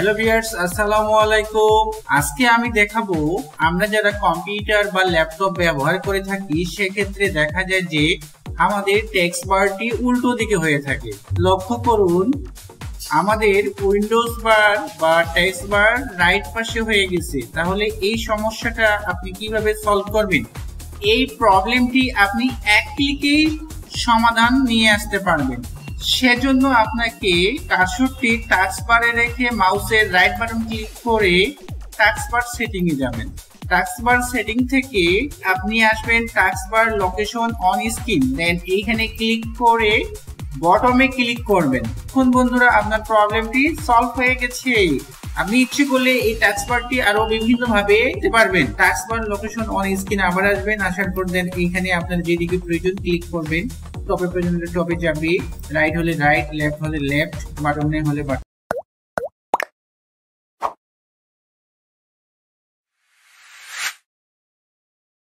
Hello viewers, আসসালামু আলাইকুম। আজকে আমি দেখাবো আমরা যারা কম্পিউটার বা ল্যাপটপ ব্যবহার করে থাকি সেক্ষেত্রে দেখা যায় যে আমাদের টেক্সট বারটি উল্টো দিকে হয়ে থাকে। লক্ষ্য করুন, আমাদের উইন্ডোজ বার বা টেক্সট বার রাইট পাশে হয়ে গেছে। তাহলে এই সমস্যাটা আপনি কিভাবে সলভ করবেন? এই প্রবলেমটি আপনি এক ক্লিকেই সমাধান নিয়ে আসতে পারবেন। সেজন্য আপনাকে কার্সরটি টাস্কবারে রেখে মাউসের রাইট বাটন ক্লিক করে টাস্কবার সেটিং এ যাবেন। টাস্কবার সেটিং থেকে আপনি আসবেন টাস্কবার লোকেশন অন স্ক্রিন, দেন এইখানে ক্লিক করে বটমে ক্লিক করবেন। এখন বন্ধুরা আপনার প্রবলেমটি সলভ হয়ে গেছে। আপনি ইচ্ছে করলে এই টাস্কবারটি আরো বিভিন্ন ভাবে দিতে পারবেন। টাস্কবার লোকেশন অন স্ক্রিন আবার আসবেন, আসার পর দেন এইখানে আপনার যেদিকে প্রয়োজন ক্লিক করবেন। টপে প্রয়োজন হলে টপে যাবে, রাইট হলে রাইট, লেফট হলে লেফট, বাটনে হলে বাটন।